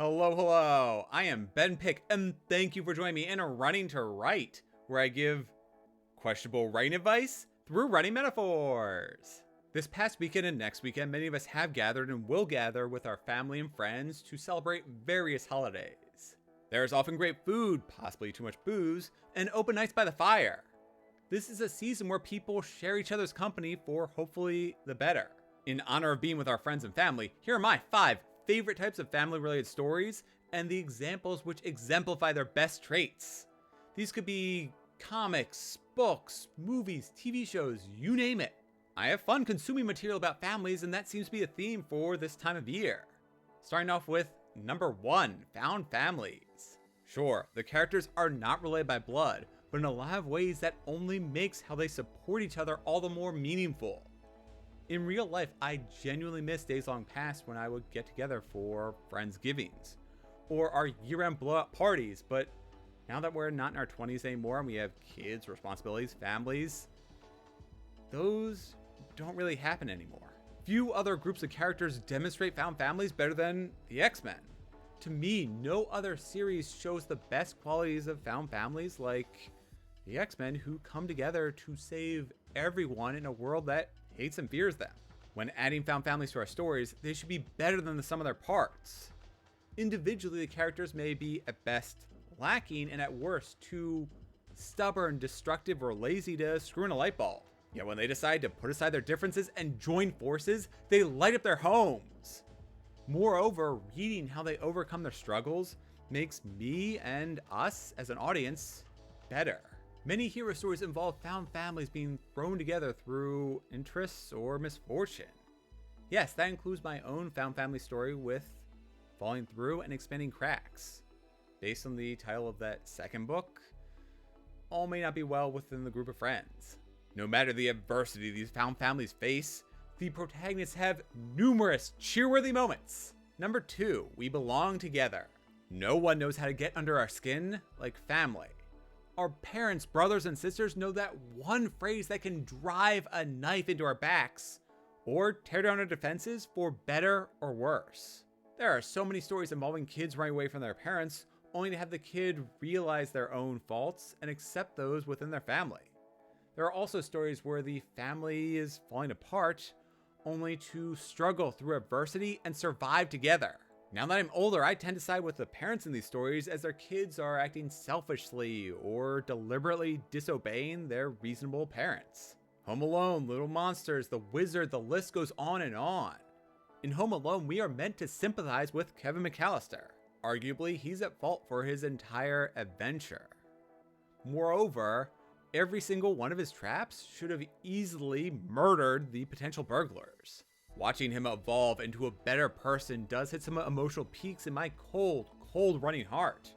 Hello, hello. I am Ben Pick, and thank you for joining me in Running to Write, where I give questionable writing advice through writing metaphors. This past weekend and next weekend, many of us have gathered and will gather with our family and friends to celebrate various holidays. There is often great food, possibly too much booze, and open nights by the fire. This is a season where people share each other's company for hopefully the better. In honor of being with our friends and family, here are my 5 favorite types of family-related stories and the examples which exemplify their best traits. These could be comics, books, movies, TV shows, you name it. I have fun consuming material about families, and that seems to be a theme for this time of year. Starting off with number 1, found families. Sure, the characters are not related by blood, but in a lot of ways that only makes how they support each other all the more meaningful. In real life, I genuinely miss days long past when I would get together for Friendsgivings, or our year-end blowout parties, but now that we're not in our 20s anymore and we have kids, responsibilities, families, those don't really happen anymore. Few other groups of characters demonstrate found families better than the X-Men. To me, no other series shows the best qualities of found families like the X-Men, who come together to save everyone in a world that hates and fears them. When adding found families to our stories, they should be better than the sum of their parts. Individually, the characters may be at best lacking and at worst too stubborn, destructive, or lazy to screw in a light bulb. Yet when they decide to put aside their differences and join forces, they light up their homes. Moreover, reading how they overcome their struggles makes me and us as an audience better. Many hero stories involve found families being thrown together through interests or misfortune. Yes, that includes my own found family story with Falling Through and Expanding Cracks. Based on the title of that second book, all may not be well within the group of friends. No matter the adversity these found families face, the protagonists have numerous cheerworthy moments. Number 2, we belong together. No one knows how to get under our skin like family. Our parents, brothers, and sisters know that one phrase that can drive a knife into our backs or tear down our defenses for better or worse. There are so many stories involving kids running away from their parents only to have the kid realize their own faults and accept those within their family. There are also stories where the family is falling apart only to struggle through adversity and survive together. Now that I'm older, I tend to side with the parents in these stories as their kids are acting selfishly or deliberately disobeying their reasonable parents. Home Alone, Little Monsters, The Wizard, the list goes on and on. In Home Alone, we are meant to sympathize with Kevin McAllister. Arguably, he's at fault for his entire adventure. Moreover, every single one of his traps should have easily murdered the potential burglars. Watching him evolve into a better person does hit some emotional peaks in my cold running heart,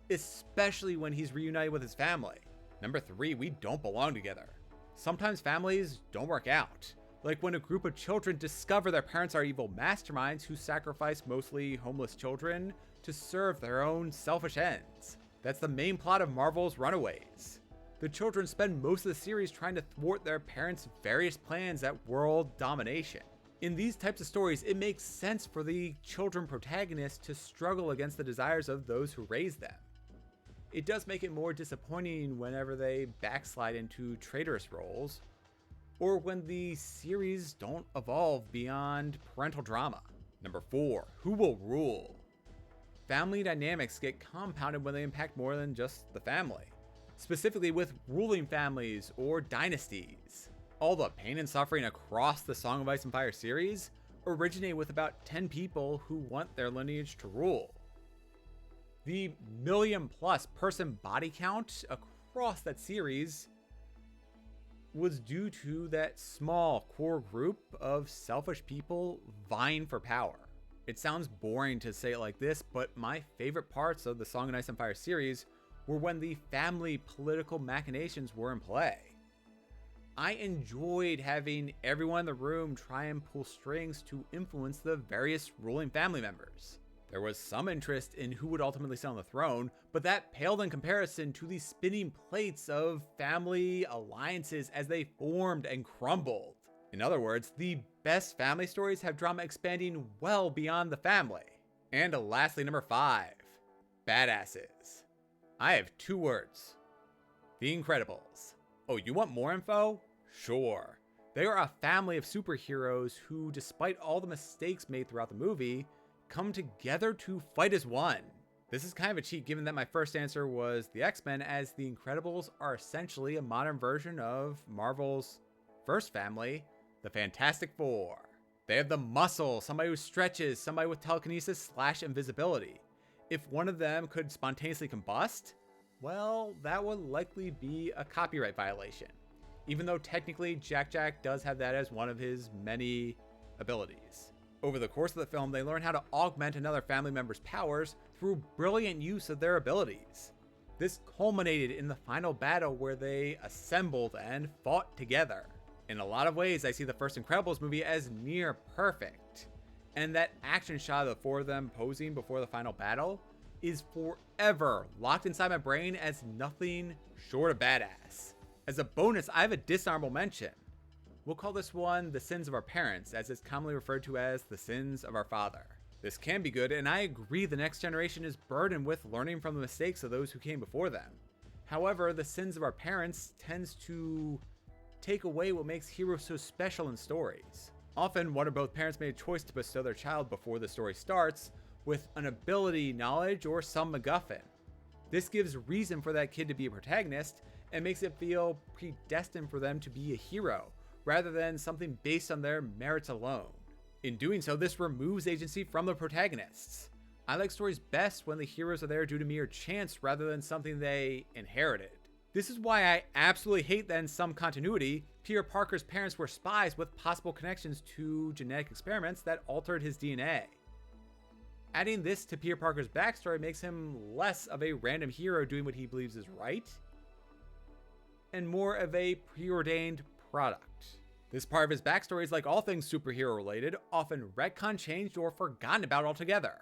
especially when he's reunited with his family. Number 3, we don't belong together. Sometimes families don't work out, like when a group of children discover their parents are evil masterminds who sacrifice mostly homeless children to serve their own selfish ends. That's the main plot of Marvel's Runaways. The children spend most of the series trying to thwart their parents' various plans at world domination. In these types of stories, it makes sense for the children protagonists to struggle against the desires of those who raised them. It does make it more disappointing whenever they backslide into traitorous roles, or when the series don't evolve beyond parental drama. Number 4, who will rule? Family dynamics get compounded when they impact more than just the family, specifically with ruling families or dynasties. All the pain and suffering across the Song of Ice and Fire series originate with about 10 people who want their lineage to rule. The million-plus person body count across that series was due to that small core group of selfish people vying for power. It sounds boring to say it like this, but my favorite parts of the Song of Ice and Fire series were when the family political machinations were in play. I enjoyed having everyone in the room try and pull strings to influence the various ruling family members. There was some interest in who would ultimately sit on the throne, but that paled in comparison to the spinning plates of family alliances as they formed and crumbled. In other words, the best family stories have drama expanding well beyond the family. And lastly, number 5, badasses. I have 2 words. The Incredibles. Oh, you want more info? Sure. They are a family of superheroes who, despite all the mistakes made throughout the movie, come together to fight as one. This is kind of a cheat given that my first answer was the X-Men, as the Incredibles are essentially a modern version of Marvel's first family, the Fantastic Four. They have the muscle, somebody who stretches, somebody with telekinesis / invisibility. If one of them could spontaneously combust, well, that would likely be a copyright violation. Even though technically Jack does have that as one of his many abilities. Over the course of the film, they learn how to augment another family member's powers through brilliant use of their abilities. This culminated in the final battle where they assembled and fought together. In a lot of ways, I see the first Incredibles movie as near perfect. And that action shot of the 4 of them posing before the final battle is forever locked inside my brain as nothing short of badass. As a bonus, I have a dishonorable mention. We'll call this one The Sins of Our Parents, as it's commonly referred to as the sins of our father. This can be good, and I agree the next generation is burdened with learning from the mistakes of those who came before them. However, the sins of our parents tends to take away what makes heroes so special in stories. Often, one or both parents made a choice to bestow their child before the story starts with an ability, knowledge, or some MacGuffin. This gives reason for that kid to be a protagonist and makes it feel predestined for them to be a hero, rather than something based on their merits alone. In doing so, this removes agency from the protagonists. I like stories best when the heroes are there due to mere chance rather than something they inherited. This is why I absolutely hate that in some continuity, Peter Parker's parents were spies with possible connections to genetic experiments that altered his DNA. Adding this to Peter Parker's backstory makes him less of a random hero doing what he believes is right, and more of a preordained product. This part of his backstory is, like all things superhero related, often retcon, changed, or forgotten about altogether.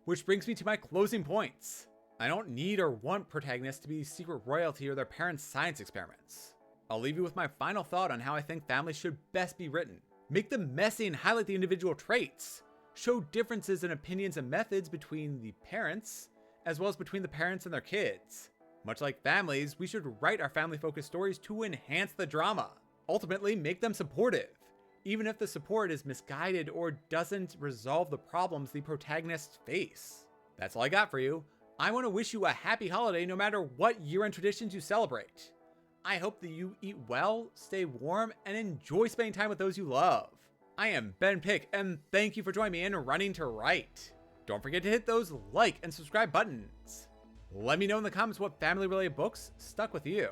Which brings me to my closing points. I don't need or want protagonists to be secret royalty or their parents' science experiments. I'll leave you with my final thought on how I think families should best be written. Make them messy and highlight the individual traits. Show differences in opinions and methods between the parents, as well as between the parents and their kids. Much like families, we should write our family-focused stories to enhance the drama. Ultimately, make them supportive, even if the support is misguided or doesn't resolve the problems the protagonists face. That's all I got for you. I want to wish you a happy holiday no matter what year-end traditions you celebrate. I hope that you eat well, stay warm, and enjoy spending time with those you love. I am Ben Pick, and thank you for joining me in Running to Write. Don't forget to hit those like and subscribe buttons. Let me know in the comments what family-related books stuck with you.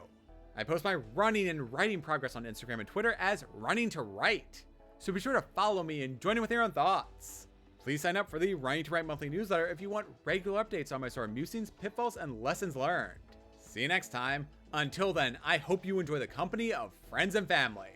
I post my running and writing progress on Instagram and Twitter as Running to Write, so be sure to follow me and join in with your own thoughts. Please sign up for the Running to Write monthly newsletter if you want regular updates on my story musings, pitfalls, and lessons learned. See you next time. Until then, I hope you enjoy the company of friends and family.